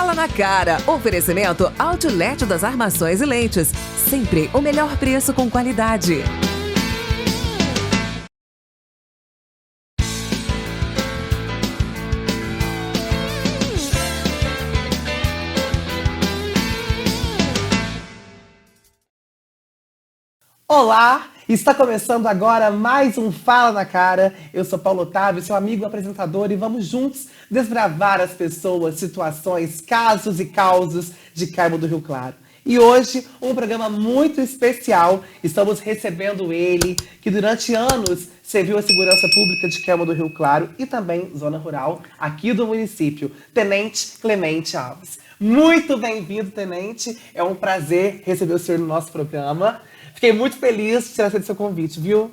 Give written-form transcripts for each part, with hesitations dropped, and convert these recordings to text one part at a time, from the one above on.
Fala na Cara. Oferecimento Outlet das Armações e Lentes. Sempre o melhor preço com qualidade. Olá, está começando agora mais um Fala na Cara. Eu sou Paulo Otávio, seu amigo apresentador, e vamos juntos desbravar as pessoas, situações, casos e causos de Carmo do Rio Claro. E hoje, um programa muito especial. Estamos recebendo ele, que durante anos serviu a segurança pública de Carmo do Rio Claro e também zona rural aqui do município, Tenente Clemente Alves. Muito bem-vindo, Tenente. É um prazer receber o senhor no nosso programa. Fiquei muito feliz de ter aceito o seu convite, viu?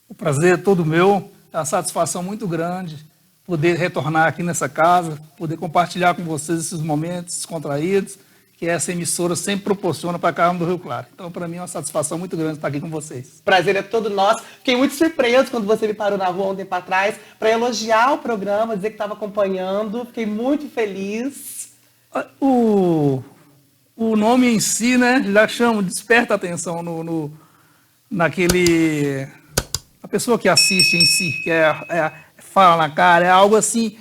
O prazer é todo meu, é uma satisfação muito grande poder retornar aqui nessa casa, poder compartilhar com vocês esses momentos descontraídos que essa emissora sempre proporciona para Carmo do Rio Claro. Então, para mim, é uma satisfação muito grande estar aqui com vocês. Prazer é todo nosso. Fiquei muito surpreso quando você me parou na rua um tempo atrás para elogiar o programa, dizer que estava acompanhando. Fiquei muito feliz. O nome em si, né, já chama, desperta a atenção naquele... A pessoa que assiste em si, que fala na cara, é algo assim,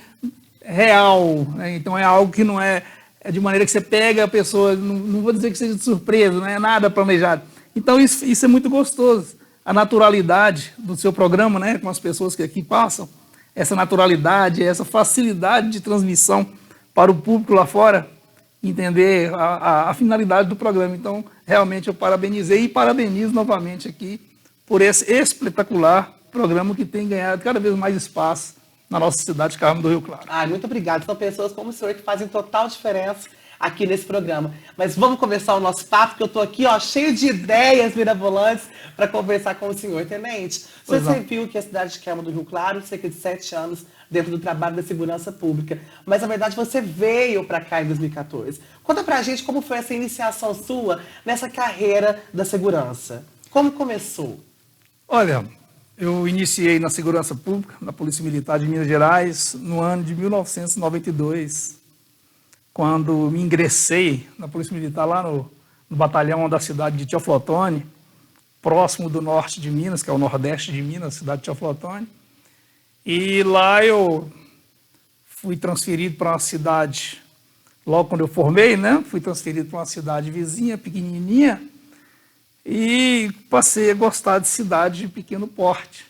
real, né? Então é algo que não é de maneira que você pega a pessoa, não vou dizer que seja de surpresa, não é nada planejado. Então isso é muito gostoso. A naturalidade do seu programa, né, com as pessoas que aqui passam, essa naturalidade, essa facilidade de transmissão para o público lá fora, entender a finalidade do programa. Então, realmente eu parabenizei e parabenizo novamente aqui por esse espetacular programa que tem ganhado cada vez mais espaço na nossa cidade de Carmo do Rio Claro. Muito obrigado. São pessoas como o senhor que fazem total diferença aqui nesse programa. Mas vamos começar o nosso papo, que eu estou aqui cheio de ideias mirabolantes para conversar com o senhor. Tenente, você viu que a cidade de Carmo do Rio Claro, cerca de 7 anos dentro do trabalho da segurança pública, mas na verdade você veio para cá em 2014. Conta pra gente como foi essa iniciação sua nessa carreira da segurança. Como começou? Olha, eu iniciei na segurança pública, na Polícia Militar de Minas Gerais, no ano de 1992, quando me ingressei na Polícia Militar lá no batalhão da cidade de Teoflotone, próximo do norte de Minas, que é o nordeste de Minas, cidade de Teoflotone. E lá eu fui transferido para uma cidade, logo quando eu formei, né? Fui transferido para uma cidade vizinha, pequenininha, e passei a gostar de cidade de pequeno porte.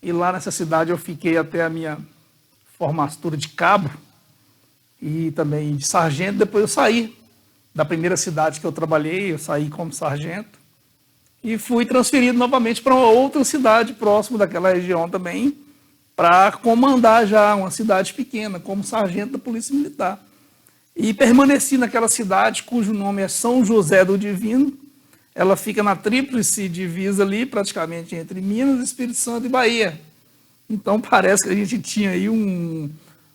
E lá nessa cidade eu fiquei até a minha formatura de cabo e também de sargento. Depois eu saí da primeira cidade que eu trabalhei, eu saí como sargento e fui transferido novamente para uma outra cidade próximo daquela região também, para comandar já uma cidade pequena, como sargento da Polícia Militar. E permaneci naquela cidade, cujo nome é São José do Divino. Ela fica na tríplice divisa ali, praticamente entre Minas, Espírito Santo e Bahia. Então parece que a gente tinha aí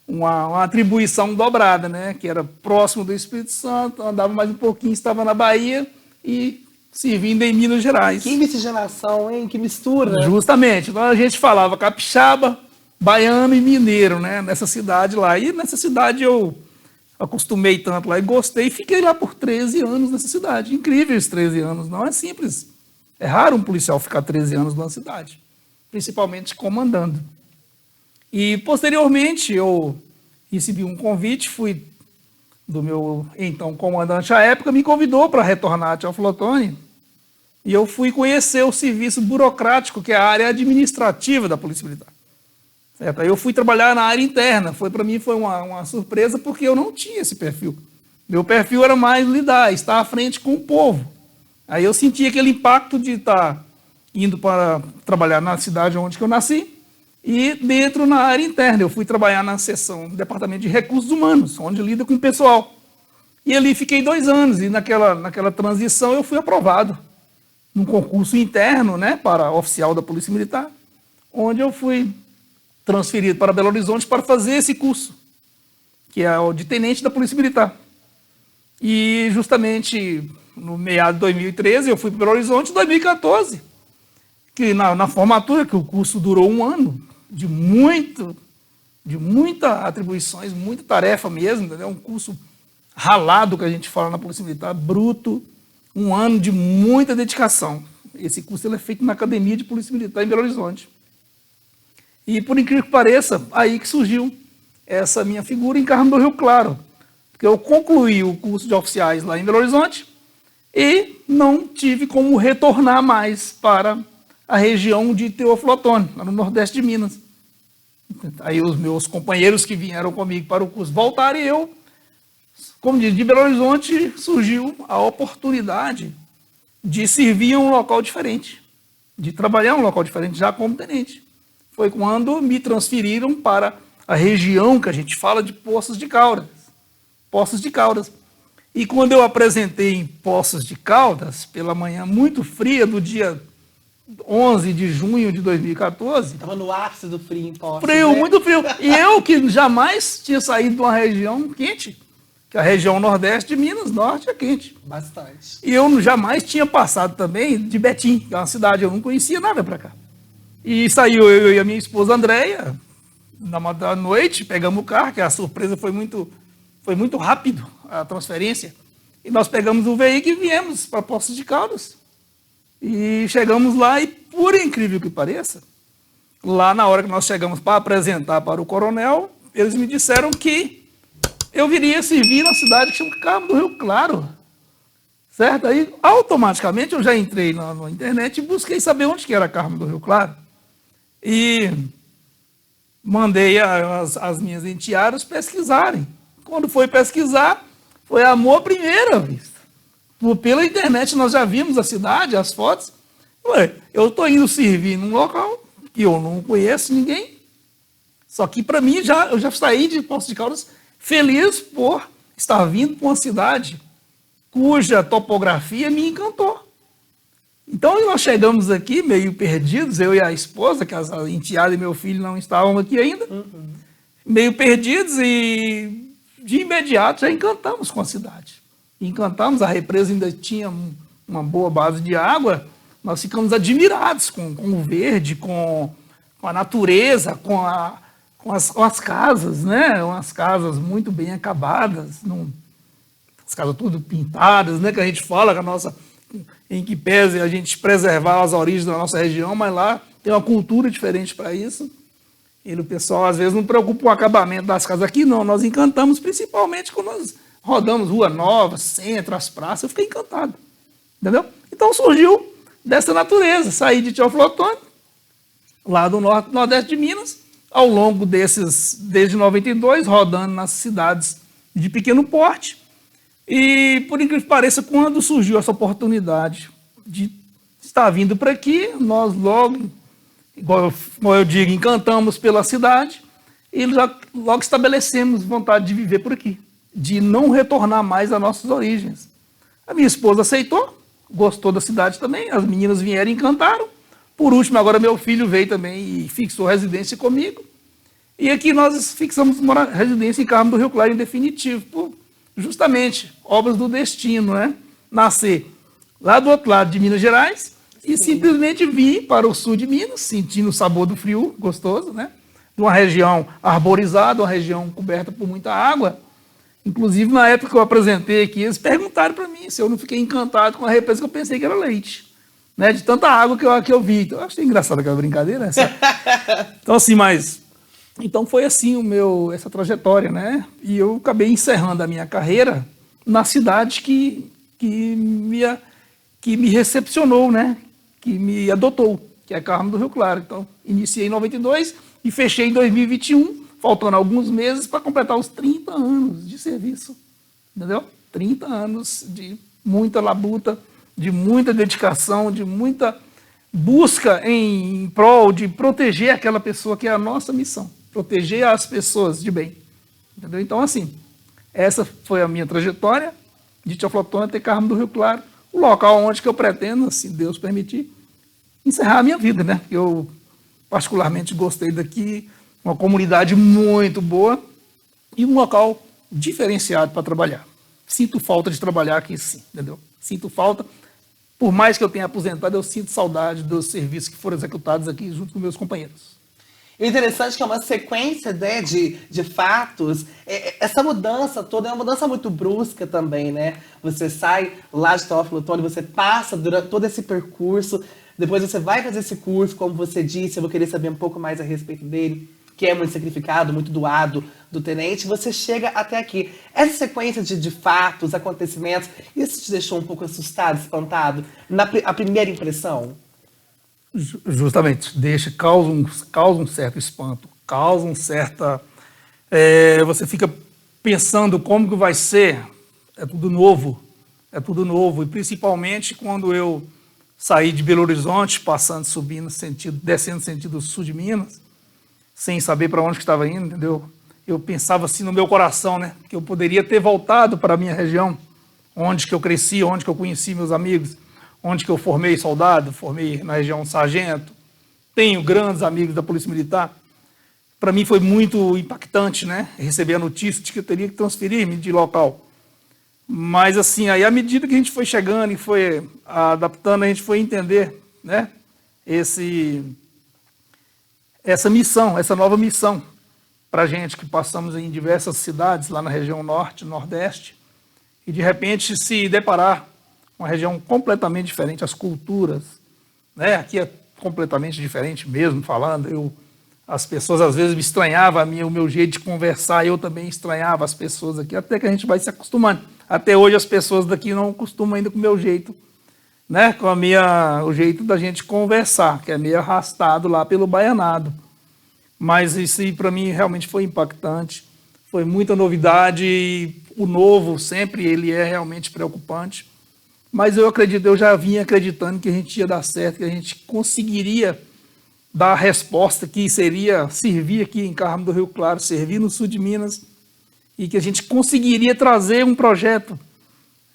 uma atribuição dobrada, né? Que era próximo do Espírito Santo, andava mais um pouquinho, estava na Bahia e servindo em Minas Gerais. Que miscigenação, hein? Que mistura. Justamente. Então a gente falava capixaba, baiano e mineiro, né, nessa cidade lá. E nessa cidade eu acostumei tanto lá e gostei, e fiquei lá por 13 anos nessa cidade. Incríveis 13 anos, não é simples. É raro um policial ficar 13 anos numa cidade, principalmente comandando. E posteriormente eu recebi um convite, fui do meu então comandante à época, me convidou para retornar a Teoflotone, e eu fui conhecer o serviço burocrático, que é a área administrativa da Polícia Militar. Certo? Aí eu fui trabalhar na área interna. Para mim foi uma surpresa, porque eu não tinha esse perfil. Meu perfil era mais estar à frente com o povo. Aí eu senti aquele impacto de estar indo para trabalhar na cidade onde que eu nasci e dentro na área interna. Eu fui trabalhar na seção do Departamento de Recursos Humanos, onde lida com o pessoal. E ali fiquei 2 anos e naquela transição eu fui aprovado num concurso interno, né, para oficial da Polícia Militar, onde eu fui transferido para Belo Horizonte para fazer esse curso, que é o de tenente da Polícia Militar. E justamente no meado de 2013 eu fui para Belo Horizonte. Em 2014, que na formatura, que o curso durou 1 ano, de muito de muitas atribuições, muita tarefa mesmo, entendeu? Um curso ralado que a gente fala na Polícia Militar, bruto, um ano de muita dedicação. Esse curso ele é feito na Academia de Polícia Militar em Belo Horizonte. E por incrível que pareça, aí que surgiu essa minha figura em Carmo do Rio Claro, porque eu concluí o curso de oficiais lá em Belo Horizonte e não tive como retornar mais para a região de Teófilo Otoni, lá no Nordeste de Minas. Aí os meus companheiros que vieram comigo para o curso voltaram e eu, como diz, de Belo Horizonte surgiu a oportunidade de servir em um local diferente, de trabalhar em um local diferente, já como tenente. Foi quando me transferiram para a região que a gente fala de Poços de Caldas. Poços de Caldas. E quando eu apresentei em Poços de Caldas, pela manhã muito fria do dia 11 de junho de 2014... Estava no ápice do frio em Poços. Frio, né? muito frio. E eu que jamais tinha saído de uma região quente, que a região nordeste de Minas, norte é quente. Bastante. E eu jamais tinha passado também de Betim, que é uma cidade, eu não conhecia nada para cá. E saiu eu e a minha esposa Andréia, na noite, pegamos o carro, que a surpresa foi muito rápido, a transferência. E nós pegamos o veículo e viemos para Poços de Caldas. E chegamos lá e, por incrível que pareça, lá na hora que nós chegamos para apresentar para o coronel, eles me disseram que eu viria servir na cidade que chama Carmo do Rio Claro. Certo? Aí, automaticamente, eu já entrei na internet e busquei saber onde que era Carmo do Rio Claro. E mandei as minhas enteadas pesquisarem. Quando foi pesquisar, foi amor à primeira vista. Pela internet nós já vimos a cidade, as fotos. Ué, eu estou indo servir num local que eu não conheço ninguém. Só que para mim, eu já saí de Poços de Caldas feliz por estar vindo para uma cidade cuja topografia me encantou. Então nós chegamos aqui meio perdidos, eu e a esposa, que a enteada e meu filho não estavam aqui ainda, meio perdidos e de imediato já encantamos com a cidade. Encantamos, a represa ainda tinha uma boa base de água, nós ficamos admirados com o verde, com a natureza, com as casas, né? Umas casas muito bem acabadas, as casas tudo pintadas, né? Que a gente fala que a nossa, em que pese a gente preservar as origens da nossa região, mas lá tem uma cultura diferente para isso. E o pessoal às vezes não preocupa com o acabamento das casas aqui, não. Nós encantamos principalmente quando nós rodamos Rua Nova, Centro, as praças, eu fiquei encantado. Entendeu? Então surgiu dessa natureza, saí de Teófilo Otoni, lá do Nordeste de Minas, ao longo desde 92, rodando nas cidades de pequeno porte. E, por incrível que pareça, quando surgiu essa oportunidade de estar vindo para aqui, nós logo, igual eu digo, encantamos pela cidade e logo estabelecemos vontade de viver por aqui, de não retornar mais às nossas origens. A minha esposa aceitou, gostou da cidade também, as meninas vieram e encantaram. Por último, agora meu filho veio também e fixou residência comigo. E aqui nós fixamos residência em Carmo do Rio Claro em definitivo, justamente obras do destino, né? Nascer lá do outro lado de Minas Gerais e simplesmente vir para o sul de Minas, sentindo o sabor do frio gostoso, né? De uma região arborizada, uma região coberta por muita água. Inclusive, na época que eu apresentei aqui, eles perguntaram para mim se eu não fiquei encantado com a represa, que eu pensei que era leite, né? De tanta água que eu vi. Então, eu achei engraçado aquela brincadeira. Então, assim, então foi assim essa trajetória, né? E eu acabei encerrando a minha carreira na cidade que me recepcionou, né? Que me adotou, que é Carmo do Rio Claro. Então, iniciei em 92 e fechei em 2021, faltando alguns meses para completar os 30 anos de serviço, entendeu? 30 anos de muita labuta, de muita dedicação, de muita busca em prol de proteger aquela pessoa que é a nossa missão. Proteger as pessoas de bem. Entendeu? Então, assim, essa foi a minha trajetória de Teófilo Otoni até Carmo do Rio Claro, o local onde que eu pretendo, se Deus permitir, encerrar a minha vida, né? Eu particularmente gostei daqui, uma comunidade muito boa e um local diferenciado para trabalhar. Sinto falta de trabalhar aqui, sim, entendeu? Sinto falta, por mais que eu tenha aposentado, eu sinto saudade dos serviços que foram executados aqui junto com meus companheiros. E o interessante é que é uma sequência, né, de fatos. Essa mudança toda é uma mudança muito brusca também, né? Você sai lá de Teófilo Otoni, você passa durante todo esse percurso, depois você vai fazer esse curso, como você disse, eu vou querer saber um pouco mais a respeito dele, que é muito sacrificado, muito doado do tenente, você chega até aqui. Essa sequência de fatos, acontecimentos, isso te deixou um pouco assustado, espantado, a primeira impressão? Justamente, causa um certo espanto, causa um certa... você fica pensando como que vai ser, é tudo novo, e principalmente quando eu saí de Belo Horizonte, descendo sentido sul de Minas, sem saber para onde que estava indo, entendeu? Eu pensava assim no meu coração, né, que eu poderia ter voltado para a minha região, onde que eu cresci, onde que eu conheci meus amigos, onde que eu formei soldado, formei na região sargento, tenho grandes amigos da Polícia Militar. Para mim foi muito impactante, né, receber a notícia de que eu teria que transferir-me de local. Mas assim, aí à medida que a gente foi chegando e foi adaptando, a gente foi entender, né, essa missão, essa nova missão para a gente, que passamos em diversas cidades lá na região norte, nordeste, e de repente se deparar uma região completamente diferente, as culturas, né? Aqui é completamente diferente mesmo, falando, as pessoas às vezes me estranhavam o meu jeito de conversar, eu também estranhava as pessoas aqui, até que a gente vai se acostumando. Até hoje as pessoas daqui não acostumam ainda com o meu jeito, né? Com o jeito da gente conversar, que é meio arrastado lá pelo baianado. Mas isso aí para mim realmente foi impactante, foi muita novidade, e o novo sempre ele é realmente preocupante. Mas eu já vinha acreditando que a gente ia dar certo, que a gente conseguiria dar a resposta que seria servir aqui em Carmo do Rio Claro, servir no sul de Minas, e que a gente conseguiria trazer um projeto,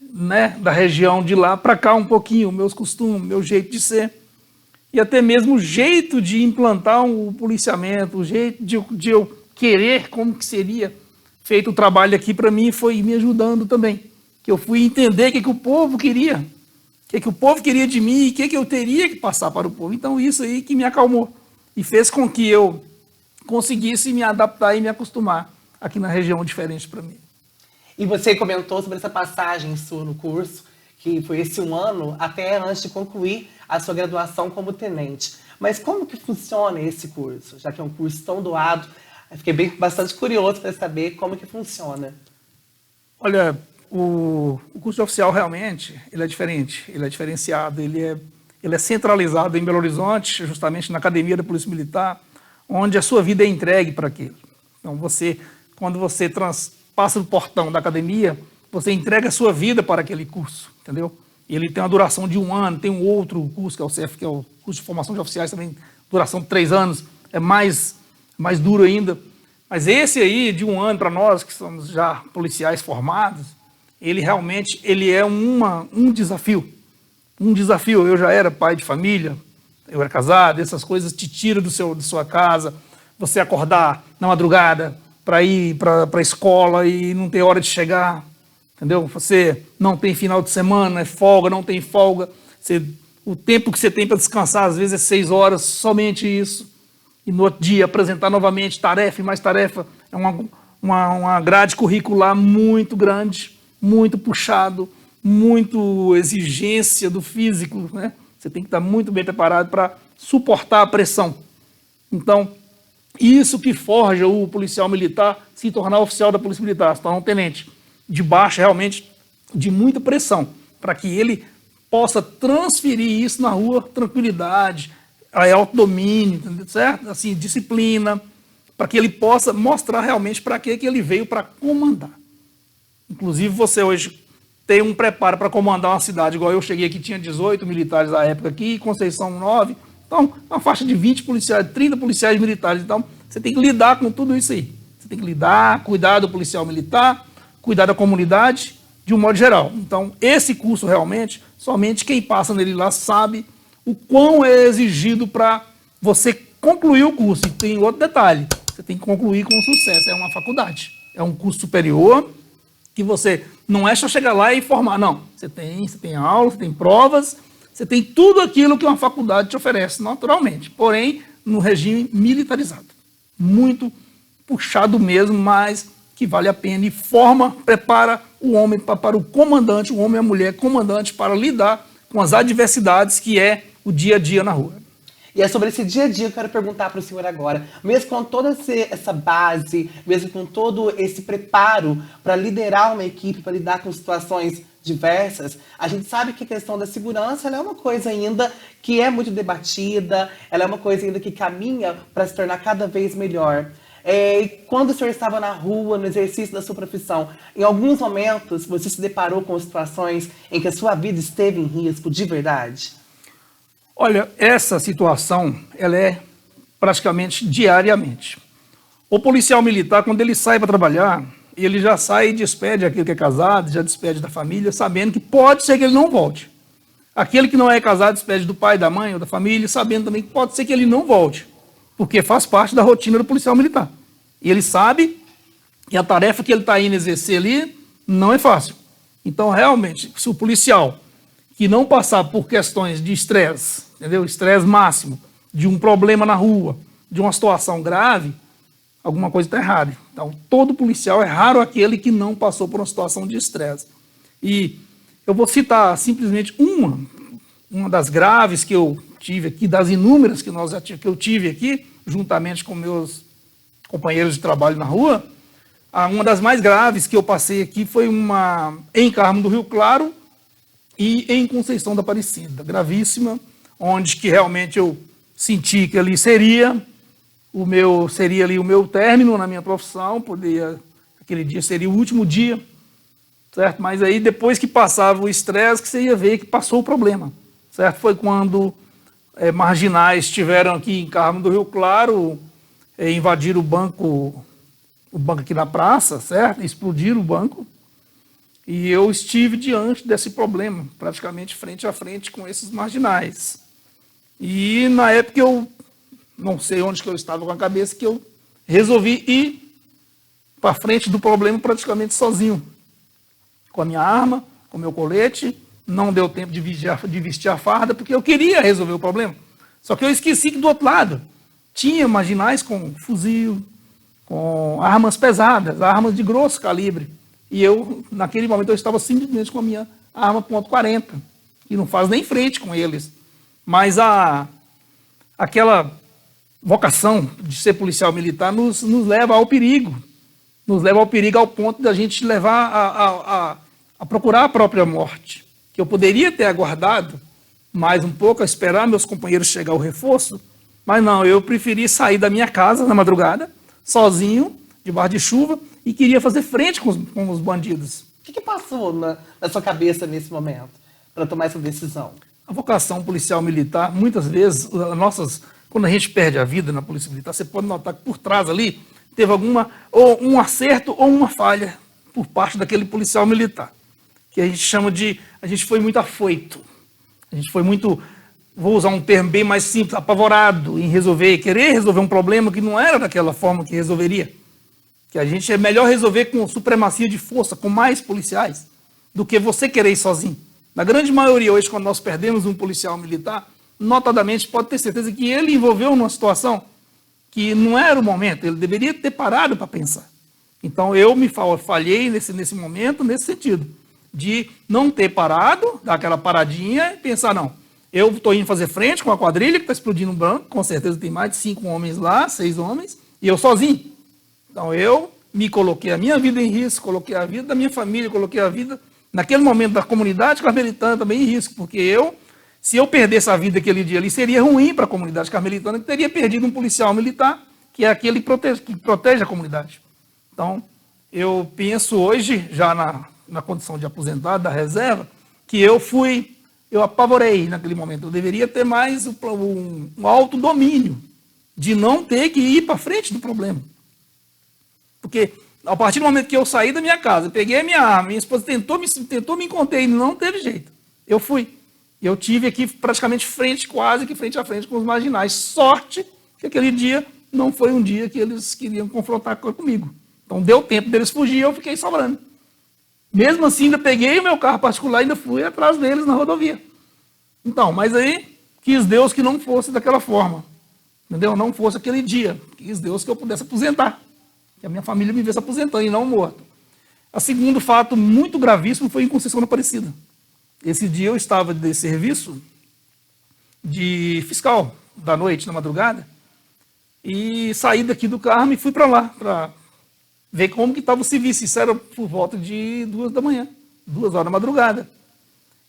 né, da região de lá para cá um pouquinho, meus costumes, meu jeito de ser, e até mesmo o jeito de implantar o policiamento, o jeito de eu querer como que seria feito o trabalho aqui, para mim foi me ajudando também. Que eu fui entender o que o povo queria, o que o povo queria de mim e o que eu teria que passar para o povo. Então isso aí que me acalmou e fez com que eu conseguisse me adaptar e me acostumar aqui na região diferente para mim. E você comentou sobre essa passagem sua no curso, que foi esse um ano até antes de concluir a sua graduação como tenente. Mas como que funciona esse curso? Já que é um curso tão doado, eu fiquei bastante curioso para saber como que funciona. Olha, o curso oficial realmente ele é diferente, ele é diferenciado, ele é centralizado em Belo Horizonte, justamente na Academia da Polícia Militar, onde a sua vida é entregue para aquilo. Então quando você passa do portão da academia, você entrega a sua vida para aquele curso, entendeu? Ele tem uma duração de 1 ano, tem um outro curso, que é o CEF, que é o curso de formação de oficiais, também duração de 3 anos, é mais duro ainda. Mas esse aí, de 1 ano para nós, que somos já policiais formados, ele realmente é um desafio. Um desafio. Eu já era pai de família, eu era casado, essas coisas te tiram da sua casa, você acordar na madrugada para ir para a escola e não ter hora de chegar, entendeu? Você não tem final de semana, é folga, não tem folga. O tempo que você tem para descansar, às vezes, é 6 horas, somente isso. E no outro dia apresentar novamente tarefa e mais tarefa. É uma grade curricular muito grande, muito puxado, muito exigência do físico, né? Você tem que estar muito bem preparado para suportar a pressão. Então, isso que forja o policial militar se tornar oficial da Polícia Militar, se tornar um tenente, debaixo realmente de muita pressão, para que ele possa transferir isso na rua, tranquilidade, autodomínio, certo? Assim, disciplina, para que ele possa mostrar realmente para que ele veio para comandar. Inclusive, você hoje tem um preparo para comandar uma cidade, igual eu cheguei aqui, tinha 18 militares na época aqui, Conceição 9, então, uma faixa de 20 policiais, 30 policiais militares. Então, você tem que lidar com tudo isso aí. Você tem que cuidar do policial militar, cuidar da comunidade, de um modo geral. Então, esse curso realmente, somente quem passa nele lá sabe o quão é exigido para você concluir o curso. E tem outro detalhe, você tem que concluir com sucesso. É uma faculdade, é um curso superior, que você não é só chegar lá e formar, não. Você tem aula, você tem provas, você tem tudo aquilo que uma faculdade te oferece, naturalmente, porém, no regime militarizado. muito puxado mesmo, mas que vale a pena e prepara o homem para o comandante, o homem e a mulher comandante para lidar com as adversidades que é o dia a dia na rua. E é sobre esse dia a dia que eu quero perguntar para o senhor agora. Mesmo com toda essa base, mesmo com todo esse preparo para liderar uma equipe, para lidar com situações diversas, a gente sabe que a questão da segurança ela é uma coisa ainda que é muito debatida, ela é uma coisa ainda que caminha para se tornar cada vez melhor. E quando o senhor estava na rua, no exercício da sua profissão, em alguns momentos você se deparou com situações em que a sua vida esteve em risco de verdade? Olha, essa situação, ela é praticamente diariamente. O policial militar, quando ele sai para trabalhar, ele já sai e despede aquele que é casado, já despede da família, sabendo que pode ser que ele não volte. Aquele que não é casado despede do pai, da mãe ou da família, sabendo também que pode ser que ele não volte, porque faz parte da rotina do policial militar. E ele sabe que a tarefa que ele está indo exercer ali não é fácil. Então, realmente, se o policial que não passar por questões de estresse, entendeu? Estresse máximo, de um problema na rua, de uma situação grave, alguma coisa está errada. Então, todo policial, é raro aquele que não passou por uma situação de estresse. E eu vou citar simplesmente uma das graves que eu tive aqui, das inúmeras que eu tive aqui, juntamente com meus companheiros de trabalho na rua. Uma das mais graves que eu passei aqui foi em Carmo do Rio Claro e em Conceição da Aparecida, gravíssima, onde que realmente eu senti que ali seria o meu término na minha profissão, aquele dia seria o último dia, certo? Mas aí depois que passava o estresse, que você ia ver que passou o problema, certo? Foi quando marginais estiveram aqui em Carmo do Rio Claro, invadiram o banco aqui na praça, certo? Explodiram o banco. E eu estive diante desse problema, praticamente frente a frente com esses marginais. E na época eu não sei onde que eu estava com a cabeça, que eu resolvi ir para frente do problema praticamente sozinho. Com a minha arma, com o meu colete, não deu tempo de vestir a farda, porque eu queria resolver o problema. Só que eu esqueci que do outro lado tinha marginais com fuzil, com armas pesadas, armas de grosso calibre. E eu, naquele momento, eu estava simplesmente com a minha arma .40, que não faz nem frente com eles. Mas aquela vocação de ser policial militar nos leva ao perigo. Nos leva ao perigo ao ponto de a gente levar a procurar a própria morte. Que eu poderia ter aguardado mais um pouco, a esperar meus companheiros chegar ao reforço, mas não, eu preferi sair da minha casa na madrugada, sozinho, debaixo de chuva, e queria fazer frente com os bandidos. O que passou na sua cabeça nesse momento para tomar essa decisão? A vocação policial militar, muitas vezes, quando a gente perde a vida na polícia militar, você pode notar que por trás ali teve ou um acerto ou uma falha por parte daquele policial militar, que a gente foi muito afoito, a gente foi muito, vou usar um termo bem mais simples, apavorado em querer resolver um problema que não era daquela forma que resolveria. Que a gente é melhor resolver com supremacia de força, com mais policiais, do que você querer ir sozinho. Na grande maioria, hoje, quando nós perdemos um policial militar, notadamente, pode ter certeza que ele envolveu numa situação que não era o momento, ele deveria ter parado para pensar. Então, eu me falhei nesse momento, nesse sentido, de não ter parado, dar aquela paradinha e pensar, não, eu estou indo fazer frente com a quadrilha que está explodindo um banco, com certeza tem mais de 5 homens lá, 6 homens, e eu sozinho. Então, eu me coloquei a minha vida em risco, coloquei a vida da minha família, coloquei a vida, naquele momento, da comunidade carmelitana também em risco, porque se eu perdesse a vida aquele dia ali, seria ruim para a comunidade carmelitana, que teria perdido um policial militar, que é aquele que protege a comunidade. Então, eu penso hoje, já na condição de aposentado da reserva, que eu apavorei naquele momento. Eu deveria ter mais um autodomínio, de não ter que ir para frente do problema. Porque a partir do momento que eu saí da minha casa, peguei a minha arma, minha esposa tentou me conter e não teve jeito. Eu fui. Eu tive aqui praticamente quase que frente a frente com os marginais. Sorte que aquele dia não foi um dia que eles queriam confrontar comigo. Então deu tempo deles fugir e eu fiquei sobrando. Mesmo assim, ainda peguei o meu carro particular e ainda fui atrás deles na rodovia. Então, mas aí quis Deus que não fosse daquela forma. Entendeu? Não fosse aquele dia. Quis Deus que eu pudesse aposentar. Que a minha família me viesse aposentando e não morto. O segundo fato muito gravíssimo foi em Conceição da Aparecida. Esse dia eu estava de serviço de fiscal da noite, na madrugada, e saí daqui do carro e fui para lá, para ver como que estava o serviço. Isso era por volta de 2 da manhã, 2 horas da madrugada.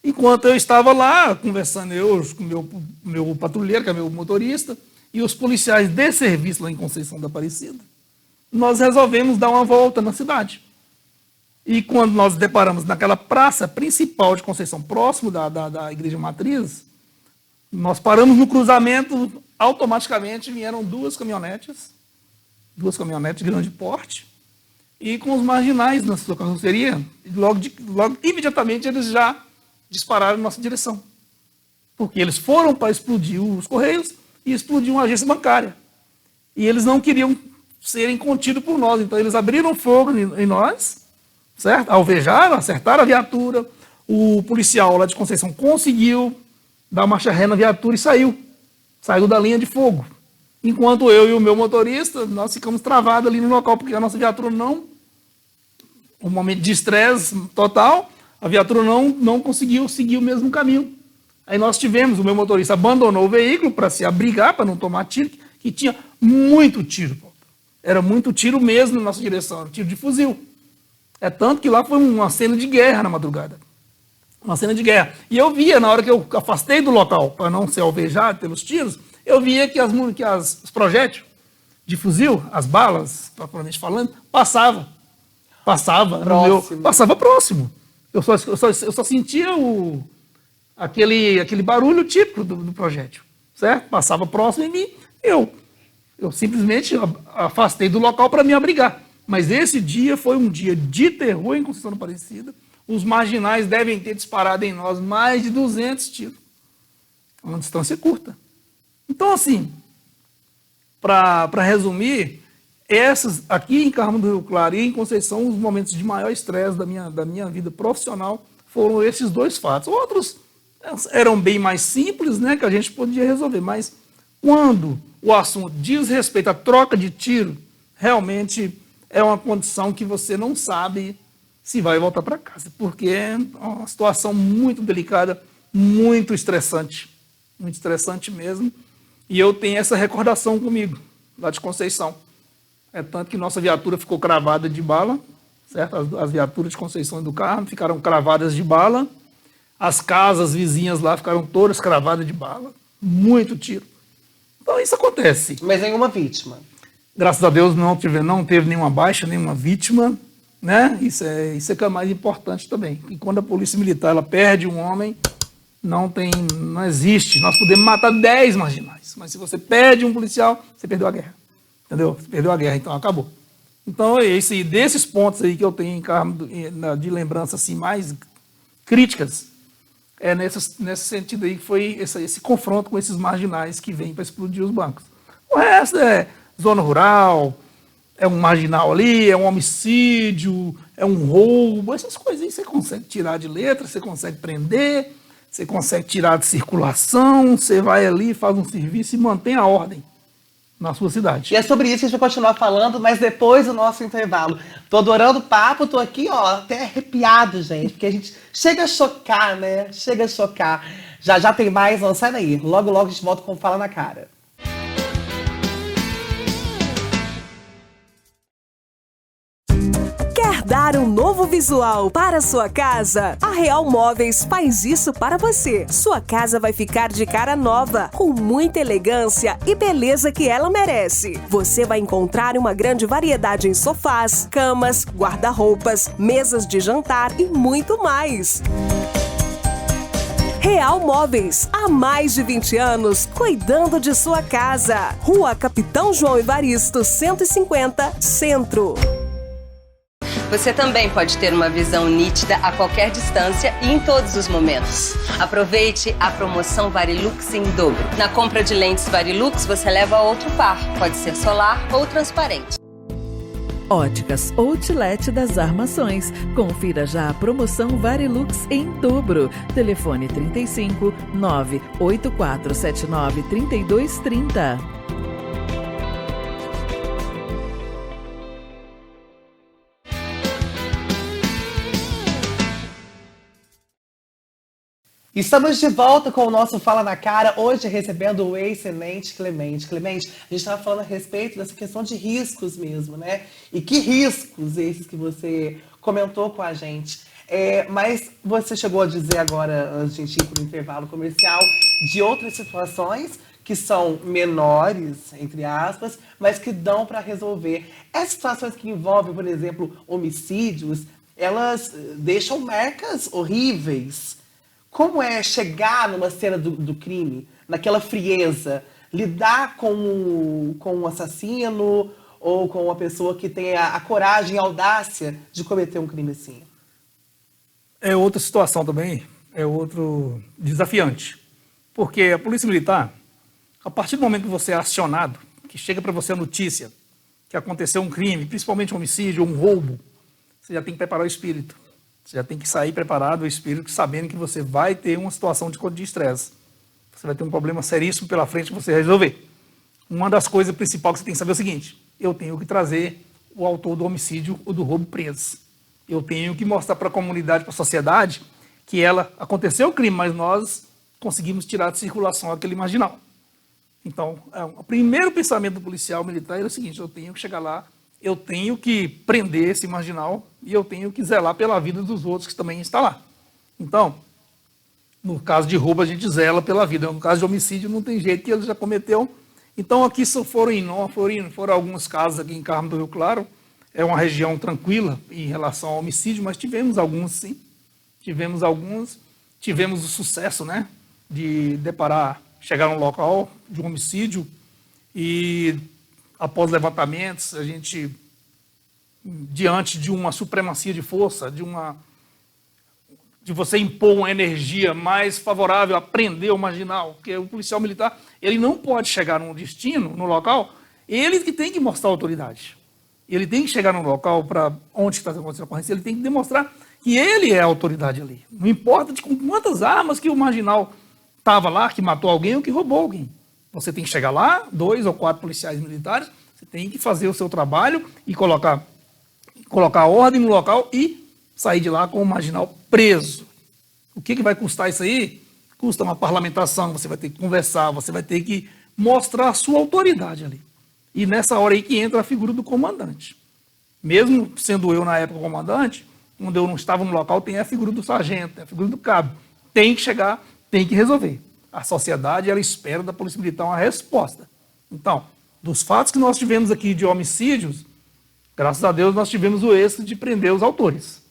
Enquanto eu estava lá, conversando com o meu patrulheiro, que é meu motorista, e os policiais de serviço lá em Conceição da Aparecida, nós resolvemos dar uma volta na cidade. E quando nós deparamos naquela praça principal de Conceição, próximo da Igreja Matriz, nós paramos no cruzamento, automaticamente vieram duas caminhonetes de grande porte, e com os marginais na sua carroceria, logo imediatamente eles já dispararam em nossa direção. Porque eles foram para explodir os Correios e explodir uma agência bancária. E eles não queriam serem contidos por nós, então eles abriram fogo em nós, certo? Alvejaram, acertaram a viatura, o policial lá de Conceição conseguiu dar marcha ré na viatura e saiu da linha de fogo. Enquanto eu e o meu motorista, nós ficamos travados ali no local, porque a nossa viatura um momento de estresse total, a viatura não conseguiu seguir o mesmo caminho. Aí o meu motorista abandonou o veículo para se abrigar, para não tomar tiro, que tinha muito tiro. Era muito tiro mesmo na nossa direção, tiro de fuzil. É tanto que lá foi uma cena de guerra na madrugada. Uma cena de guerra. E eu via, na hora que eu afastei do local, para não ser alvejado pelos tiros, eu via que os projéteis de fuzil, as balas, propriamente falando, passava próximo. Eu só sentia aquele barulho típico do projétil, certo? Passava próximo em mim, eu simplesmente afastei do local para me abrigar. Mas esse dia foi um dia de terror em Conceição da Aparecida. Os marginais devem ter disparado em nós mais de 200 tiros. É uma distância curta. Então, assim, para resumir, aqui em Carmo do Rio Claro e em Conceição, os momentos de maior estresse da minha vida profissional foram esses dois fatos. Outros eram bem mais simples, né, que a gente podia resolver, mas quando o assunto diz respeito à troca de tiro, realmente é uma condição que você não sabe se vai voltar para casa, porque é uma situação muito delicada, muito estressante mesmo, e eu tenho essa recordação comigo, lá de Conceição. É tanto que nossa viatura ficou cravada de bala, certo? As viaturas de Conceição e do Carmo ficaram cravadas de bala, as casas vizinhas lá ficaram todas cravadas de bala, muito tiro. Então isso acontece. Mas nenhuma vítima. Graças a Deus não teve nenhuma baixa, nenhuma vítima, né? Isso é que é mais importante também. E quando a polícia militar ela perde um homem, não existe. Nós podemos matar 10 marginais, mas se você perde um policial, você perdeu a guerra. Entendeu? Você perdeu a guerra, então acabou. Então, desses pontos aí que eu tenho de lembrança assim, mais críticas, é nesse sentido aí que foi esse confronto com esses marginais que vêm para explodir os bancos. O resto é zona rural, é um marginal ali, é um homicídio, é um roubo, essas coisas aí você consegue tirar de letra, você consegue prender, você consegue tirar de circulação, você vai ali, faz um serviço e mantém a ordem na sua cidade. E é sobre isso que a gente vai continuar falando, mas depois do nosso intervalo. Tô adorando o papo, tô aqui, ó, até arrepiado, gente, porque a gente chega a chocar, né? Chega a chocar. Já tem mais, não sai daí. Logo a gente volta com Fala na Cara. Dar um novo visual para sua casa? A Real Móveis faz isso para você. Sua casa vai ficar de cara nova, com muita elegância e beleza que ela merece. Você vai encontrar uma grande variedade em sofás, camas, guarda-roupas, mesas de jantar e muito mais. Real Móveis, há mais de 20 anos, cuidando de sua casa. Rua Capitão João Evaristo, 150, Centro. Você também pode ter uma visão nítida a qualquer distância e em todos os momentos. Aproveite a promoção Varilux em dobro. Na compra de lentes Varilux, você leva outro par. Pode ser solar ou transparente. Óticas Outlet das Armações. Confira já a promoção Varilux em dobro. Telefone 35 98479 3230. Estamos de volta com o nosso Fala na Cara, hoje recebendo o ex-tenente Clemente. Clemente, a gente estava falando a respeito dessa questão de riscos mesmo, né? E que riscos esses que você comentou com a gente. Mas você chegou a dizer agora, antes de a gente ir para o intervalo comercial, de outras situações que são menores, entre aspas, mas que dão para resolver. Essas situações que envolvem, por exemplo, homicídios, elas deixam marcas horríveis. Como é chegar numa cena do crime, naquela frieza, lidar com um assassino ou com uma pessoa que tem a coragem e a audácia de cometer um crime assim? É outra situação também, é outro desafiante. Porque a Polícia Militar, a partir do momento que você é acionado, que chega para você a notícia que aconteceu um crime, principalmente um homicídio ou um roubo, você já tem que preparar o espírito. Você já tem que sair preparado, o espírito, sabendo que você vai ter uma situação de estresse. Você vai ter um problema seríssimo pela frente que você resolver. Uma das coisas principais que você tem que saber é o seguinte: eu tenho que trazer o autor do homicídio ou do roubo preso. Eu tenho que mostrar para a comunidade, para a sociedade, que aconteceu o crime, mas nós conseguimos tirar de circulação aquele marginal. Então, o primeiro pensamento do policial militar era o seguinte: eu tenho que chegar lá, eu tenho que prender esse marginal e eu tenho que zelar pela vida dos outros que também estão lá. Então, no caso de roubo, a gente zela pela vida. No caso de homicídio, não tem jeito, que ele já cometeu. Então, aqui foram alguns casos aqui em Carmo do Rio Claro. É uma região tranquila em relação ao homicídio, mas tivemos alguns, sim. Tivemos o sucesso, né, de chegar no local de um homicídio e, após levantamentos, a gente, diante de uma supremacia de força, de você impor uma energia mais favorável a prender o marginal, porque o policial militar, ele não pode chegar num destino, no local, ele que tem que mostrar autoridade. Ele tem que chegar num local para onde está acontecendo a ocorrência, ele tem que demonstrar que ele é a autoridade ali. Não importa com quantas armas que o marginal estava lá, que matou alguém ou que roubou alguém. Você tem que chegar lá, 2 ou 4 policiais militares, você tem que fazer o seu trabalho e colocar ordem no local e sair de lá com o marginal preso. O que vai custar isso aí? Custa uma parlamentação, você vai ter que conversar, você vai ter que mostrar a sua autoridade ali. E nessa hora aí que entra a figura do comandante. Mesmo sendo eu, na época, comandante, quando eu não estava no local, tem a figura do sargento, tem a figura do cabo. Tem que chegar, tem que resolver. A sociedade, ela espera da Polícia Militar uma resposta. Então, dos fatos que nós tivemos aqui de homicídios, graças a Deus nós tivemos o êxito de prender os autores.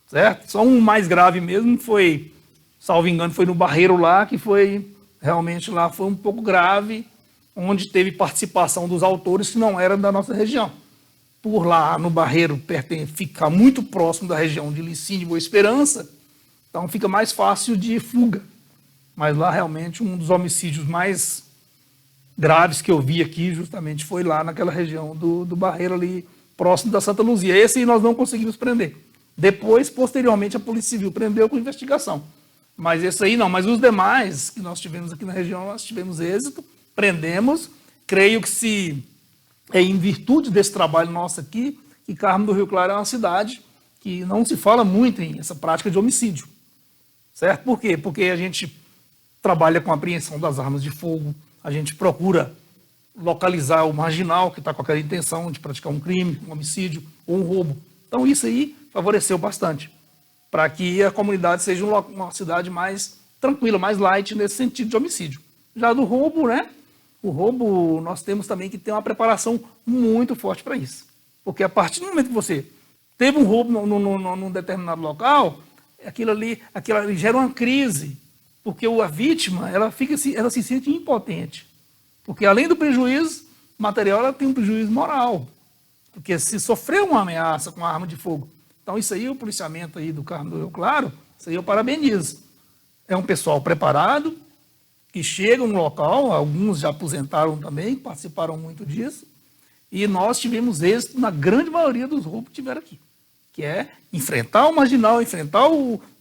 Certo? Só um mais grave mesmo foi, salvo engano, foi no Barreiro lá, que foi, realmente lá foi um pouco grave, onde teve participação dos autores que não eram da nossa região. Por lá, no Barreiro, fica muito próximo da região de Licínio e Boa Esperança, então fica mais fácil de fuga. Mas lá, realmente, um dos homicídios mais graves que eu vi aqui, justamente, foi lá naquela região do Barreiro, ali, próximo da Santa Luzia. Esse nós não conseguimos prender. Depois, posteriormente, a Polícia Civil prendeu com investigação. Mas esse aí não. Mas os demais que nós tivemos aqui na região, nós tivemos êxito, prendemos. Creio que em virtude desse trabalho nosso aqui, que Carmo do Rio Claro é uma cidade que não se fala muito em essa prática de homicídio. Certo? Por quê? Porque a gente trabalha com a apreensão das armas de fogo, a gente procura localizar o marginal que está com aquela intenção de praticar um crime, um homicídio ou um roubo. Então isso aí favoreceu bastante para que a comunidade seja uma cidade mais tranquila, mais light nesse sentido de homicídio. Já do roubo, né? O roubo nós temos também que ter uma preparação muito forte para isso. Porque a partir do momento que você teve um roubo num determinado local, aquilo ali gera uma crise, porque a vítima ela se sente impotente. Porque além do prejuízo material, ela tem um prejuízo moral. Porque se sofrer uma ameaça com uma arma de fogo, então isso aí, o policiamento aí do Carmo do Rio Claro, isso aí eu parabenizo. É um pessoal preparado, que chega no local, alguns já aposentaram também, participaram muito disso, e nós tivemos êxito na grande maioria dos roubos que tiveram aqui, que é enfrentar o marginal,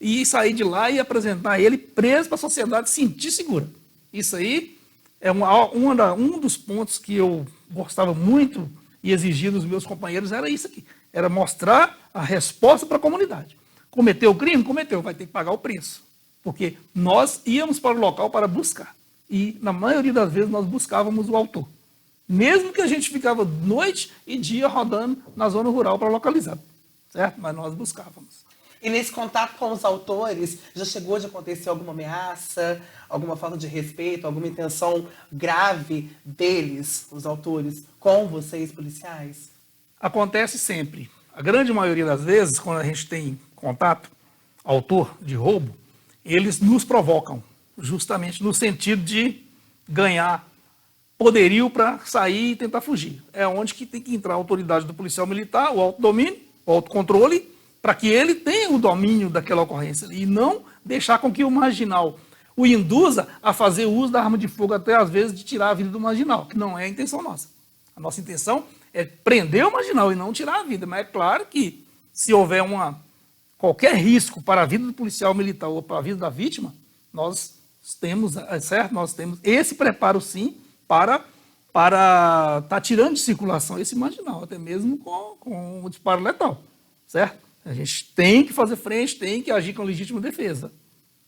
e sair de lá e apresentar ele preso para a sociedade sentir segura. Isso aí é um dos pontos que eu gostava muito e exigia dos meus companheiros, era isso aqui, era mostrar a resposta para a comunidade. Cometeu o crime? Cometeu, vai ter que pagar o preço. porque nós íamos para o local para buscar. E, na maioria das vezes, nós buscávamos o autor. Mesmo que a gente ficava noite e dia rodando na zona rural para localizar, certo? Mas nós buscávamos. E nesse contato com os autores, já chegou de acontecer alguma ameaça, alguma falta de respeito, alguma intenção grave deles, os autores, com vocês, policiais? Acontece sempre. A grande maioria das vezes, quando a gente tem contato, autor de roubo, eles nos provocam, justamente no sentido de ganhar poderio para sair e tentar fugir. É onde que tem que entrar a autoridade do policial militar, o autodomínio, o autocontrole, para que ele tenha o domínio daquela ocorrência e não deixar com que o marginal o induza a fazer uso da arma de fogo até às vezes de tirar a vida do marginal, que não é a intenção nossa. A nossa intenção é prender o marginal e não tirar a vida, mas é claro que se houver qualquer risco para a vida do policial militar ou para a vida da vítima, nós temos, certo? Nós temos esse preparo sim para estar tirando de circulação esse marginal, até mesmo com o disparo letal, certo? A gente tem que fazer frente, tem que agir com legítima defesa,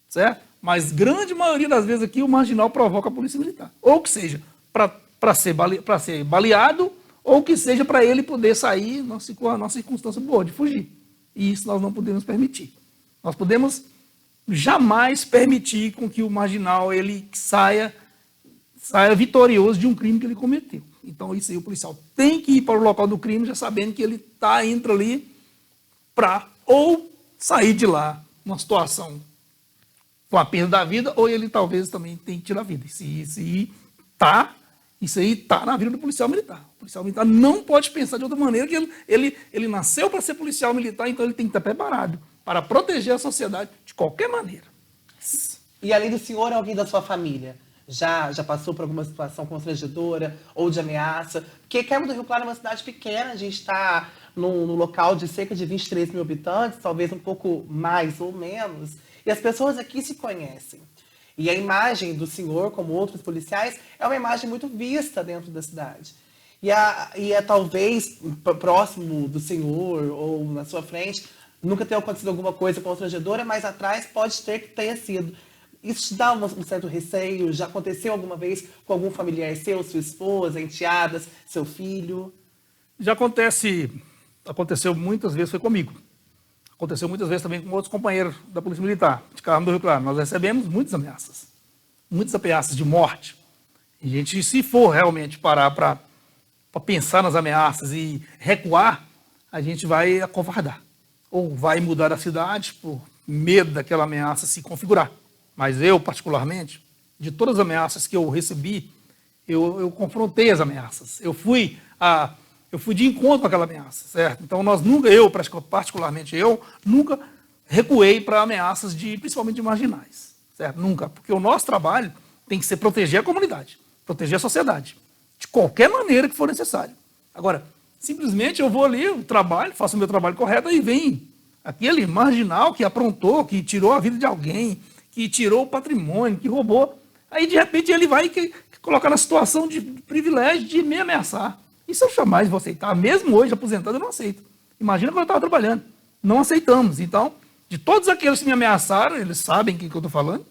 certo? Mas grande maioria das vezes aqui o marginal provoca a polícia militar. Ou que seja para ser baleado, ou que seja para ele poder sair numa circunstância boa de fugir. E isso nós não podemos permitir. Nós podemos jamais permitir com que o marginal ele saia vitorioso de um crime que ele cometeu. Então isso aí o policial tem que ir para o local do crime já sabendo que ele está indo ali para ou sair de lá numa situação com a perda da vida, ou ele talvez também tenha que tirar a vida. Isso aí está na vida do policial militar. O policial militar não pode pensar de outra maneira, que ele nasceu para ser policial militar, então ele tem que estar preparado para proteger a sociedade de qualquer maneira. E além do senhor, alguém da sua família já passou por alguma situação constrangedora ou de ameaça? Porque Câmara do Rio Claro é uma cidade pequena, a gente está num local de cerca de 23 mil habitantes, talvez um pouco mais ou menos, e as pessoas aqui se conhecem. E a imagem do senhor, como outros policiais, é uma imagem muito vista dentro da cidade. E é talvez próximo do senhor ou na sua frente, nunca tenha acontecido alguma coisa constrangedora, mas atrás pode ser que tenha sido. Isso te dá um certo receio? Já aconteceu alguma vez com algum familiar seu, sua esposa, enteadas, seu filho? Já aconteceu muitas vezes, foi comigo. Aconteceu muitas vezes também com outros companheiros da Polícia Militar, de Câmara do Rio Claro. Nós recebemos muitas ameaças de morte. E a gente, se for realmente parar para pensar nas ameaças e recuar, a gente vai acovardar. Ou vai mudar a cidade por medo daquela ameaça se configurar. Mas eu, particularmente, de todas as ameaças que eu recebi, eu confrontei as ameaças. Eu fui de encontro com aquela ameaça, certo? Então, particularmente eu, nunca recuei para ameaças principalmente de marginais, certo? Nunca, porque o nosso trabalho tem que ser proteger a comunidade, proteger a sociedade, de qualquer maneira que for necessário. Agora, simplesmente eu vou ali, eu trabalho, faço o meu trabalho correto e vem aquele marginal que aprontou, que tirou a vida de alguém, que tirou o patrimônio, que roubou. Aí, de repente, ele vai colocar na situação de privilégio de me ameaçar. Isso eu jamais vou aceitar. Mesmo hoje, aposentado, eu não aceito. Imagina quando eu estava trabalhando. Não aceitamos. Então, de todos aqueles que me ameaçaram, eles sabem o que eu estou falando,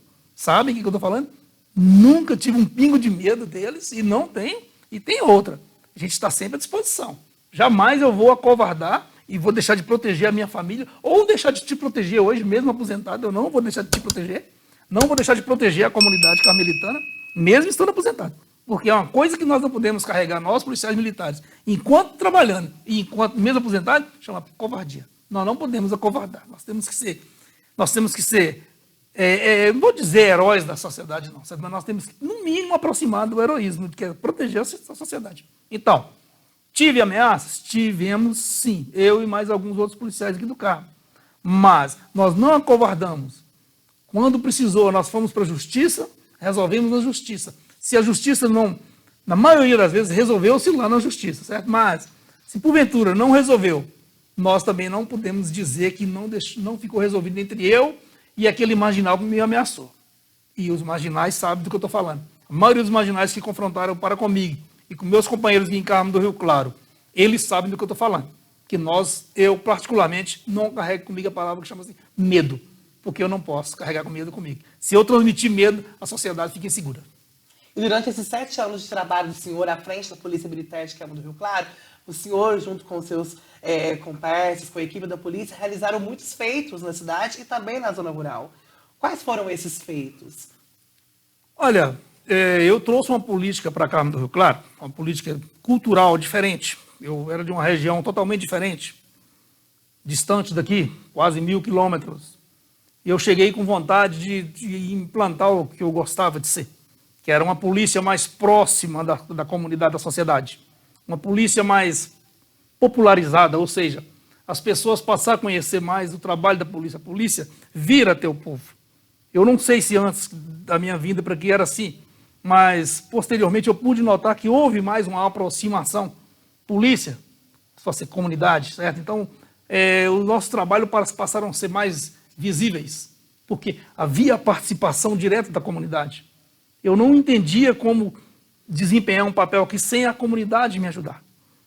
nunca tive um pingo de medo deles, e não tem. E tem outra. A gente está sempre à disposição. Jamais eu vou acovardar e vou deixar de proteger a minha família, ou deixar de te proteger hoje, mesmo aposentado, eu não vou deixar de te proteger. Não vou deixar de proteger a comunidade carmelitana, mesmo estando aposentado. Porque é uma coisa que nós não podemos carregar, nós, policiais militares, enquanto trabalhando e enquanto mesmo aposentado, chama covardia. Nós não podemos acovardar. Nós temos que ser, não vou dizer heróis da sociedade, não, mas nós temos que, no mínimo, aproximar do heroísmo, que é proteger a sociedade. Então, tive ameaças? Tivemos, sim. Eu e mais alguns outros policiais aqui do Carmo. Mas nós não acovardamos. Quando precisou, nós fomos para a justiça, resolvemos na justiça. Se a justiça não, na maioria das vezes, resolveu-se lá na justiça, certo? Mas, se porventura não resolveu, nós também não podemos dizer que não ficou resolvido entre eu e aquele marginal que me ameaçou. E os marginais sabem do que eu estou falando. A maioria dos marginais que confrontaram para comigo e com meus companheiros em Carmo do Rio Claro, eles sabem do que eu estou falando. Que eu particularmente, não carrego comigo a palavra que chama assim, medo. porque eu não posso carregar com medo comigo. Se eu transmitir medo, a sociedade fica insegura. E durante esses 7 anos de trabalho do senhor à frente da Polícia Militar de Câmara do Rio Claro, o senhor, junto com seus comparsos, com a equipe da polícia, realizaram muitos feitos na cidade e também na zona rural. Quais foram esses feitos? Olha, eu trouxe uma política para Câmara do Rio Claro, uma política cultural diferente. Eu era de uma região totalmente diferente, distante daqui, quase 1.000 quilômetros. E eu cheguei com vontade de implantar o que eu gostava de ser, que era uma polícia mais próxima da comunidade, da sociedade. Uma polícia mais popularizada, ou seja, as pessoas passarem a conhecer mais o trabalho da polícia. A polícia vira até o povo. Eu não sei se antes da minha vinda para aqui era assim, mas posteriormente eu pude notar que houve mais uma aproximação. Polícia, só ser comunidade, certo? Então, o nosso trabalho passaram a ser mais visíveis, porque havia participação direta da comunidade. Eu não entendia como desempenhar um papel aqui sem a comunidade me ajudar,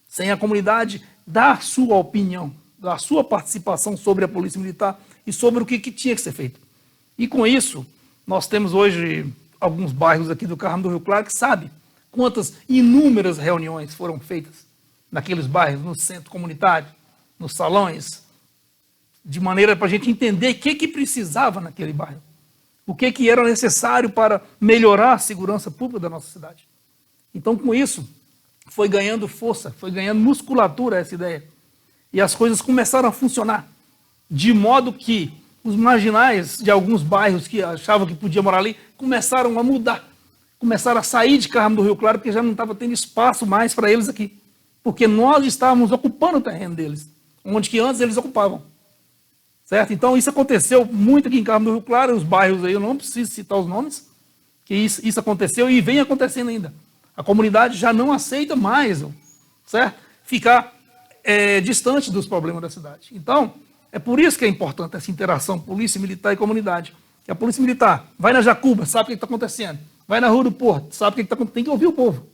sem a comunidade dar sua opinião, dar sua participação sobre a Polícia Militar e sobre o que tinha que ser feito. E com isso, nós temos hoje alguns bairros aqui do Carmo do Rio Claro que sabem quantas inúmeras reuniões foram feitas naqueles bairros, no centro comunitário, nos salões, de maneira para a gente entender o que precisava naquele bairro, o que era necessário para melhorar a segurança pública da nossa cidade. Então, com isso, foi ganhando força, foi ganhando musculatura essa ideia. E as coisas começaram a funcionar, de modo que os marginais de alguns bairros que achavam que podia morar ali, começaram a mudar, começaram a sair de Carmo do Rio Claro, porque já não estava tendo espaço mais para eles aqui, porque nós estávamos ocupando o terreno deles, onde que antes eles ocupavam. Certo? Então, isso aconteceu muito aqui em Carmo do Rio Claro, os bairros aí, eu não preciso citar os nomes, que isso aconteceu e vem acontecendo ainda. A comunidade já não aceita mais, certo? Ficar distante dos problemas da cidade. Então, é por isso que é importante essa interação polícia militar e comunidade. Que a polícia militar vai na Jacuba, sabe o que está acontecendo. Vai na Rua do Porto, sabe o que está acontecendo. Tem que ouvir o povo.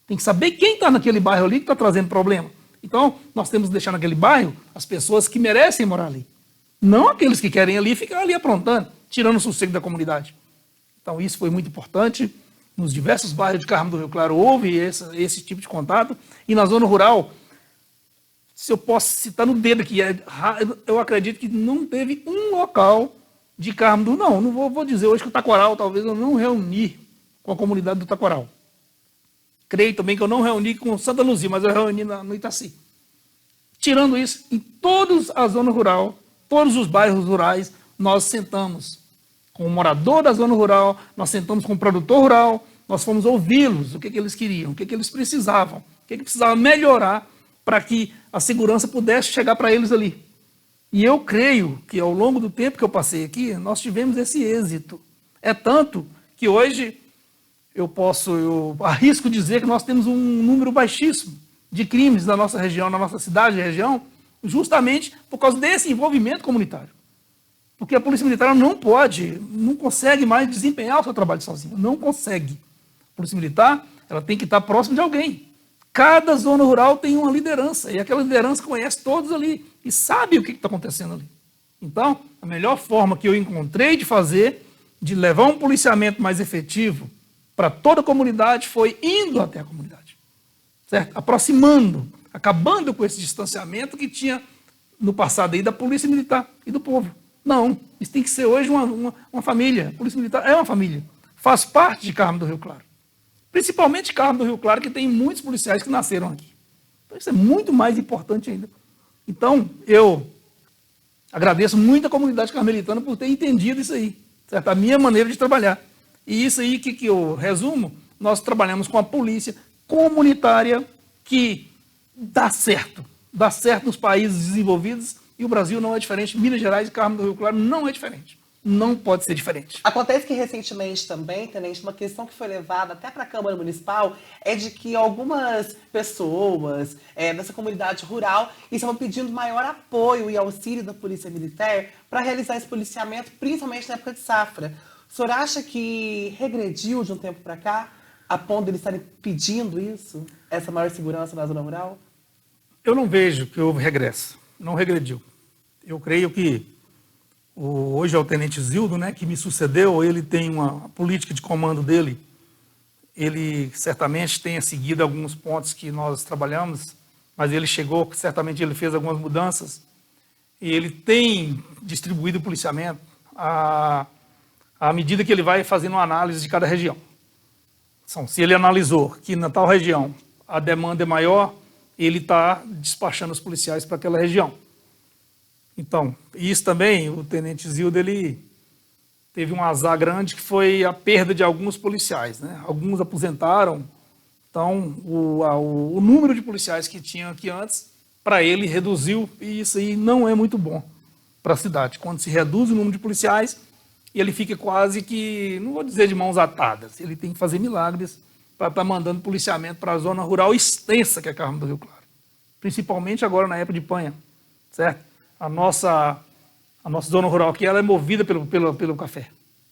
Tem que saber quem está naquele bairro ali que está trazendo problema. Então, nós temos que deixar naquele bairro as pessoas que merecem morar ali. Não aqueles que querem ali ficar ali aprontando, tirando o sossego da comunidade. Então, isso foi muito importante. Nos diversos bairros de Carmo do Rio Claro houve esse tipo de contato. E na zona rural, se eu posso citar no dedo aqui, eu acredito que não teve um local de Carmo do... Não vou dizer hoje que o Taquaral, talvez eu não reuni com a comunidade do Taquaral. Creio também que eu não reuni com Santa Luzia, mas eu reuni no Itaci. Tirando isso, em toda a zona rural, todos os bairros rurais, nós sentamos com o morador da zona rural, nós sentamos com o produtor rural, nós fomos ouvi-los, o que eles queriam, o que eles precisavam, o que precisava melhorar para que a segurança pudesse chegar para eles ali. E eu creio que ao longo do tempo que eu passei aqui, nós tivemos esse êxito. É tanto que hoje eu arrisco dizer que nós temos um número baixíssimo de crimes na nossa região, na nossa cidade e região, justamente por causa desse envolvimento comunitário. Porque a Polícia Militar não consegue mais desempenhar o seu trabalho sozinha, não consegue. A Polícia Militar, ela tem que estar próxima de alguém. Cada zona rural tem uma liderança, e aquela liderança conhece todos ali, e sabe o que está acontecendo ali. Então, a melhor forma que eu encontrei de fazer, de levar um policiamento mais efetivo para toda a comunidade, foi indo até a comunidade. Certo? Aproximando, acabando com esse distanciamento que tinha no passado aí da Polícia Militar e do povo. Não, isso tem que ser hoje uma família. A Polícia Militar é uma família. Faz parte de Carmo do Rio Claro. Principalmente Carmo do Rio Claro, que tem muitos policiais que nasceram aqui. Então isso é muito mais importante ainda. Então, eu agradeço muito a comunidade carmelitana por ter entendido isso aí. Certo? A minha maneira de trabalhar. E isso aí que eu resumo, nós trabalhamos com a polícia comunitária que dá certo nos países desenvolvidos, e o Brasil não é diferente, Minas Gerais e Carmo do Rio Claro não é diferente, não pode ser diferente. Acontece que recentemente também, Tenente, uma questão que foi levada até para a Câmara Municipal é de que algumas pessoas dessa comunidade rural estavam pedindo maior apoio e auxílio da Polícia Militar para realizar esse policiamento, principalmente na época de safra. O senhor acha que regrediu de um tempo para cá, a ponto de eles estarem pedindo isso, essa maior segurança na zona rural? Eu não vejo que houve regresso, não regrediu. Eu creio que hoje é o Tenente Zildo, né, que me sucedeu, ele tem uma política de comando dele, ele certamente tenha seguido alguns pontos que nós trabalhamos, mas ele chegou, certamente ele fez algumas mudanças, e ele tem distribuído o policiamento à medida que ele vai fazendo uma análise de cada região. Então, se ele analisou que na tal região a demanda é maior, ele está despachando os policiais para aquela região. Então, isso também, o Tenente Zildo, ele teve um azar grande que foi a perda de alguns policiais, né? Alguns aposentaram, então o número de policiais que tinha aqui antes, para ele reduziu, e isso aí não é muito bom para a cidade. Quando se reduz o número de policiais, ele fica quase que, não vou dizer de mãos atadas, ele tem que fazer milagres para estar mandando policiamento para a zona rural extensa que é Carmo do Rio Claro. Principalmente agora na época de panha, certo? A nossa zona rural aqui ela é movida pelo café,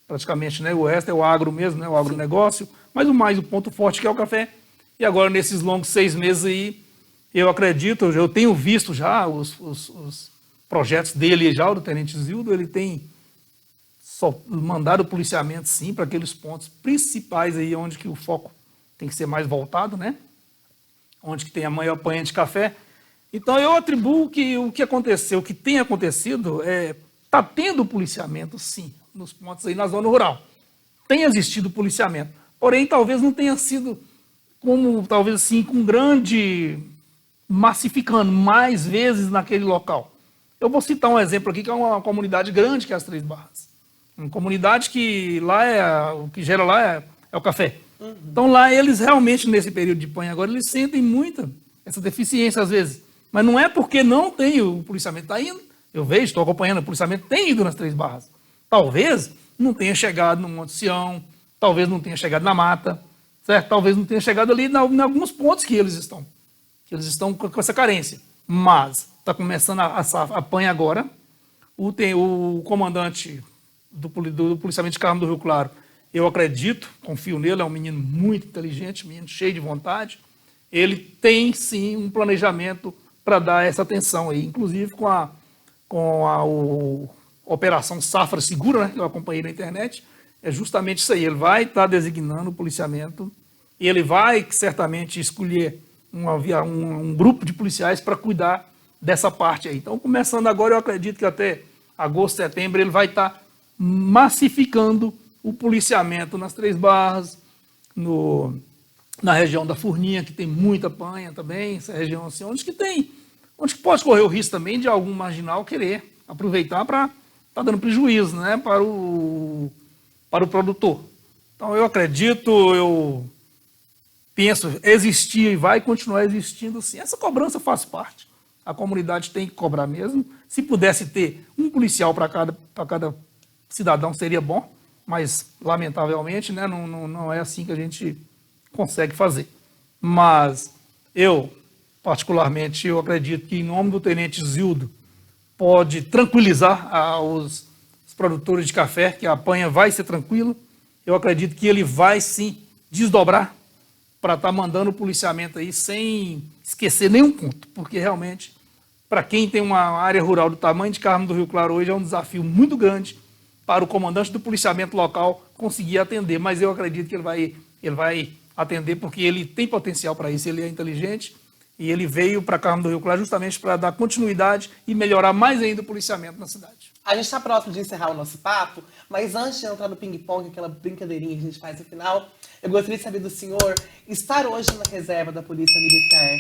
praticamente, né? O resto é o agro mesmo, né? O agronegócio, mas o ponto forte que é o café. E agora, nesses longos 6 meses aí, eu acredito, eu tenho visto já os projetos dele já, do Tenente Zildo, ele tem só mandado policiamento, sim, para aqueles pontos principais aí, onde que o foco tem que ser mais voltado, né? Onde que tem a maior panha de café. Então, eu atribuo que o que aconteceu, o que tem acontecido, está tendo policiamento, sim, nos pontos aí na zona rural. Tem existido policiamento. Porém, talvez não tenha sido como, talvez assim, com grande massificando mais vezes naquele local. Eu vou citar um exemplo aqui, que é uma comunidade grande, que é as Três Barras. Uma comunidade que lá o que gera lá é o café. Uhum. Então, lá eles realmente, nesse período de panha agora, eles sentem muita essa deficiência às vezes. Mas não é porque não tem o policiamento, está indo. Eu vejo, estou acompanhando, o policiamento tem ido nas Três Barras. Talvez não tenha chegado no Monte Sião, talvez não tenha chegado na Mata, certo? Talvez não tenha chegado ali em alguns pontos que eles estão com essa carência. Mas está começando a panha agora. O comandante do policiamento de Carmo do Rio Claro, eu acredito, confio nele, é um menino muito inteligente, menino cheio de vontade. Ele tem, sim, um planejamento para dar essa atenção aí, inclusive com a Operação Safra Segura, né, que eu acompanhei na internet, é justamente isso aí. Ele vai estar designando o policiamento e ele vai certamente escolher um grupo de policiais para cuidar dessa parte aí. Então, começando agora, eu acredito que até agosto, setembro, ele vai estar massificando o policiamento nas Três Barras, na região da Furninha, que tem muita panha também, essa região assim, onde que pode correr o risco também de algum marginal querer aproveitar para estar dando prejuízo, né, para o produtor. Então, eu acredito, eu penso, existir e vai continuar existindo sim. Essa cobrança faz parte. A comunidade tem que cobrar mesmo. Se pudesse ter um policial para cada cidadão, seria bom, mas, lamentavelmente, né, não é assim que a gente consegue fazer. Mas eu, particularmente, eu acredito que, em nome do Tenente Zildo, pode tranquilizar os produtores de café, que a panha vai ser tranquila. Eu acredito que ele vai, sim, desdobrar para estar mandando o policiamento aí sem esquecer nenhum ponto, porque realmente, para quem tem uma área rural do tamanho de Carmo do Rio Claro hoje, é um desafio muito grande para o comandante do policiamento local conseguir atender, mas eu acredito que ele vai atender porque ele tem potencial para isso, ele é inteligente e ele veio para Carmo do Rio Claro justamente para dar continuidade e melhorar mais ainda o policiamento na cidade. A gente está próximo de encerrar o nosso papo, mas antes de entrar no ping-pong, aquela brincadeirinha que a gente faz no final, eu gostaria de saber do senhor, estar hoje na reserva da Polícia Militar,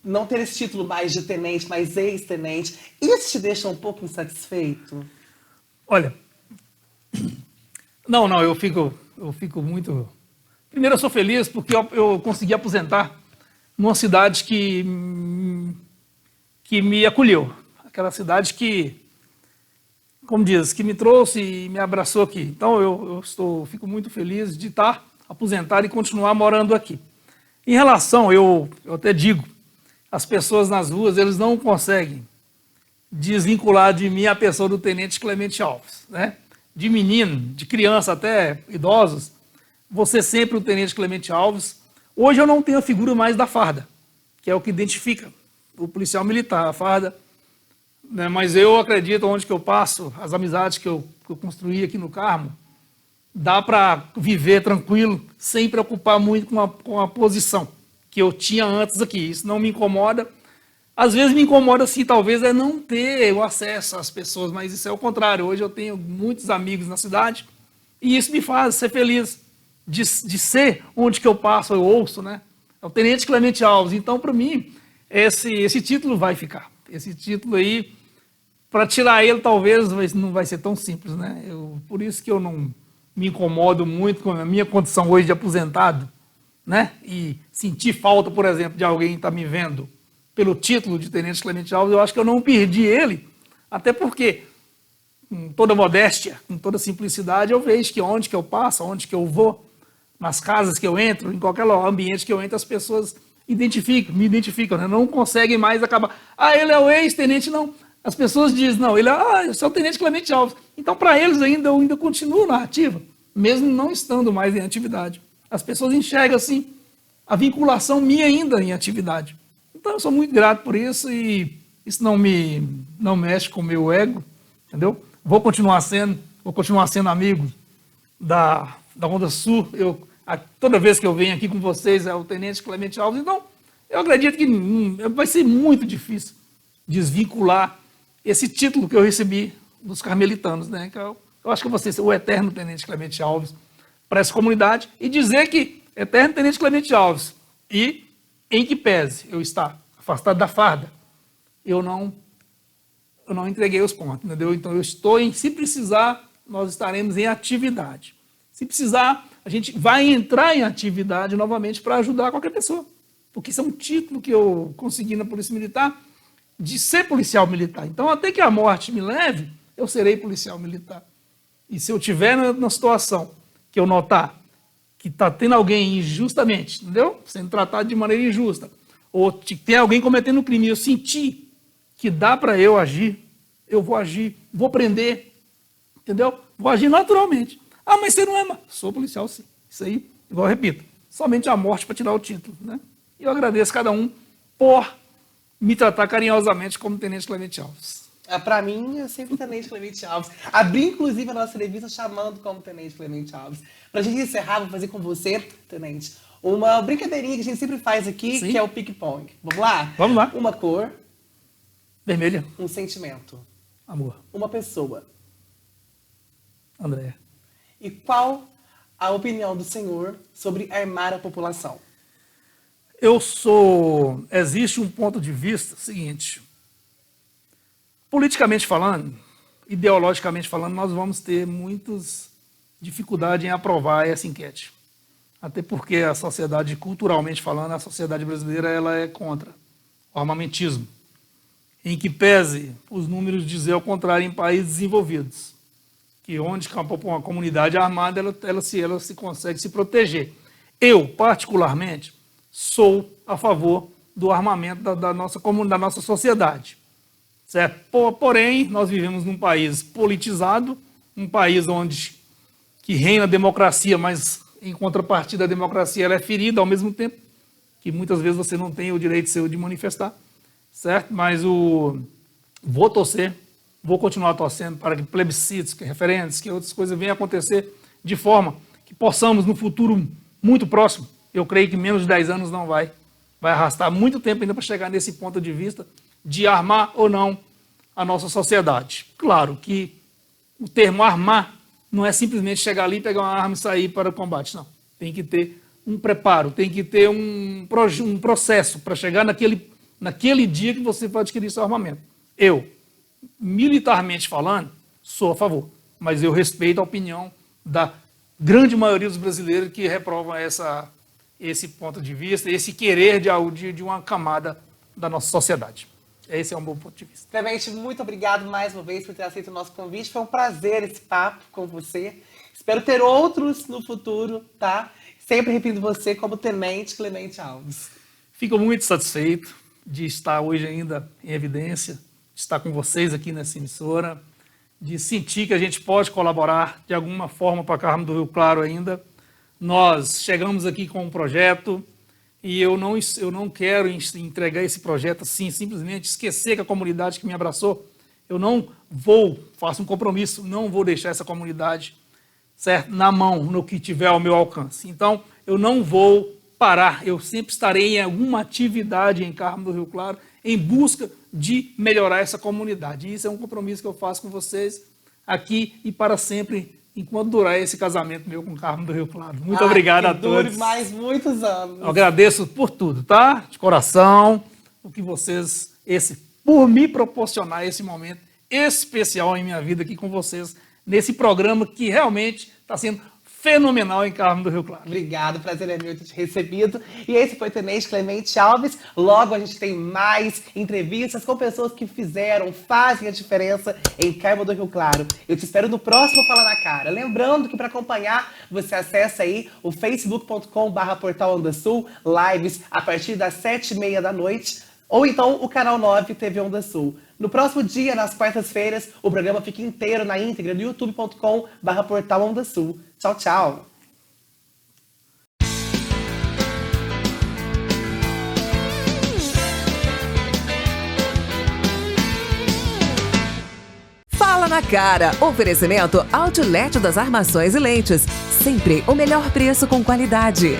não ter esse título mais de tenente, mais ex-tenente, isso te deixa um pouco insatisfeito? Olha, não, eu fico muito... Primeiro, eu sou feliz porque eu consegui aposentar numa cidade que me acolheu. Aquela cidade que, como diz, que me trouxe e me abraçou aqui. Então, eu fico muito feliz de estar aposentado e continuar morando aqui. Em relação, eu até digo, as pessoas nas ruas, eles não conseguem desvincular de mim a pessoa do Tenente Clemente Alves, né? De menino, de criança até idosos, você sempre o Tenente Clemente Alves. Hoje eu não tenho a figura mais da farda, que é o que identifica o policial militar. A farda, né? Mas eu acredito, onde que eu passo, as amizades que eu construí aqui no Carmo, dá para viver tranquilo, sem preocupar muito com a posição que eu tinha antes aqui. Isso não me incomoda. Às vezes me incomoda, sim, talvez, é não ter o acesso às pessoas, mas isso é o contrário. Hoje eu tenho muitos amigos na cidade e isso me faz ser feliz de ser onde que eu passo, eu ouço, né? É o Tenente Clemente Alves. Então, para mim, esse título vai ficar. Esse título aí, para tirar ele, talvez não vai ser tão simples, né? Por isso que eu não me incomodo muito com a minha condição hoje de aposentado, né? E sentir falta, por exemplo, de alguém estar me vendo pelo título de Tenente Clemente Alves. Eu acho que eu não perdi ele, até porque, com toda modéstia, com toda simplicidade, eu vejo que onde que eu passo, onde que eu vou, nas casas que eu entro, em qualquer ambiente que eu entro, as pessoas me identificam, né? Não conseguem mais acabar. Ah, ele é o ex-tenente, não. As pessoas dizem, não, eu sou o Tenente Clemente Alves. Então, para eles, eu ainda continuo na ativa, mesmo não estando mais em atividade. As pessoas enxergam, assim, a vinculação minha ainda em atividade. Então, eu sou muito grato por isso e isso não mexe com o meu ego, entendeu? Vou continuar sendo amigo da Onda Sul. Toda vez que eu venho aqui com vocês é o Tenente Clemente Alves. Então, eu acredito que vai ser muito difícil desvincular esse título que eu recebi dos carmelitanos, né? Que eu acho que eu vou ser o eterno Tenente Clemente Alves para essa comunidade e dizer que eterno Tenente Clemente Alves e em que pese eu estar afastado da farda, eu não entreguei os pontos, entendeu? Então eu estou se precisar, nós estaremos em atividade. Se precisar, a gente vai entrar em atividade novamente para ajudar qualquer pessoa. Porque isso é um título que eu consegui na Polícia Militar de ser policial militar. Então, até que a morte me leve, eu serei policial militar. E se eu estiver na situação que eu notar que está tendo alguém injustamente, entendeu? Sendo tratado de maneira injusta, ou tem alguém cometendo um crime e eu sentir que dá para eu agir, eu vou agir, vou prender, entendeu? Vou agir naturalmente. Ah, mas você não é... Sou policial, sim. Isso aí, igual eu repito, somente a morte para tirar o título, né? E eu agradeço cada um por me tratar carinhosamente como Tenente Clemente Alves. Para mim, é sempre Tenente Clemente Alves. Abri, inclusive, a nossa entrevista chamando como Tenente Clemente Alves. Pra gente encerrar, vou fazer com você, Tenente, uma brincadeirinha que a gente sempre faz aqui, Sim. que é o ping-pong. Vamos lá? Vamos lá. Uma cor. Vermelha. Um sentimento. Amor. Uma pessoa. André. E qual a opinião do senhor sobre armar a população? Existe um ponto de vista seguinte. Politicamente falando, ideologicamente falando, nós vamos ter muitas dificuldades em aprovar essa enquete. Até porque a sociedade, culturalmente falando, a sociedade brasileira ela é contra o armamentismo. Em que pese os números dizer ao contrário em países desenvolvidos, que onde uma comunidade armada ela se consegue se proteger. Eu, particularmente, sou a favor do armamento da nossa sociedade. Certo? Porém, nós vivemos num país politizado, um país que reina a democracia, mas em contrapartida a democracia ela é ferida ao mesmo tempo, que muitas vezes você não tem o direito seu de manifestar, certo? Mas vou continuar torcendo para que plebiscitos, que referendos, que outras coisas venham a acontecer de forma que possamos, no futuro muito próximo, eu creio que menos de 10 anos não vai arrastar muito tempo ainda para chegar nesse ponto de vista de armar ou não a nossa sociedade. Claro que o termo armar não é simplesmente chegar ali, pegar uma arma e sair para o combate, não. Tem que ter um preparo, tem que ter um processo para chegar naquele dia que você vai adquirir seu armamento. Eu, militarmente falando, sou a favor, mas eu respeito a opinião da grande maioria dos brasileiros que reprovam esse ponto de vista, esse querer de uma camada da nossa sociedade. Esse é um bom ponto de vista. Clemente, muito obrigado mais uma vez por ter aceito o nosso convite. Foi um prazer esse papo com você. Espero ter outros no futuro, tá? Sempre repito você como Tenente Clemente Alves. Fico muito satisfeito de estar hoje ainda em evidência, de estar com vocês aqui nessa emissora, de sentir que a gente pode colaborar de alguma forma para Carmo do Rio Claro ainda. Nós chegamos aqui com um projeto e eu não quero entregar esse projeto assim, simplesmente esquecer que a comunidade que me abraçou eu não faço um compromisso, não vou deixar essa comunidade, certo, na mão, no que tiver ao meu alcance. Então, eu não vou parar, eu sempre estarei em alguma atividade em Carmo do Rio Claro, em busca de melhorar essa comunidade. E isso é um compromisso que eu faço com vocês aqui e para sempre, enquanto durar esse casamento meu com Carmo do Rio Claro. Muito obrigado a todos. Dure mais muitos anos. Eu agradeço por tudo, tá? De coração, o que vocês, por me proporcionar esse momento especial em minha vida aqui com vocês, nesse programa que realmente está sendo fenomenal em Carmo do Rio Claro. Obrigado, prazer é meu ter te recebido. E esse foi o Tenente Clemente Alves. Logo a gente tem mais entrevistas com pessoas que fazem a diferença em Carmo do Rio Claro. Eu te espero no próximo Fala na Cara. Lembrando que para acompanhar, você acessa aí o facebook.com/Portal Onda Sul, lives a partir das 7h30 da noite, ou então o canal 9 TV Onda Sul. No próximo dia, nas quartas-feiras, o programa fica inteiro na íntegra no youtube.com/Portal Onda Sul. Tchau, tchau! Fala na Cara. Oferecimento Outlet das Armações e Lentes. Sempre o melhor preço com qualidade.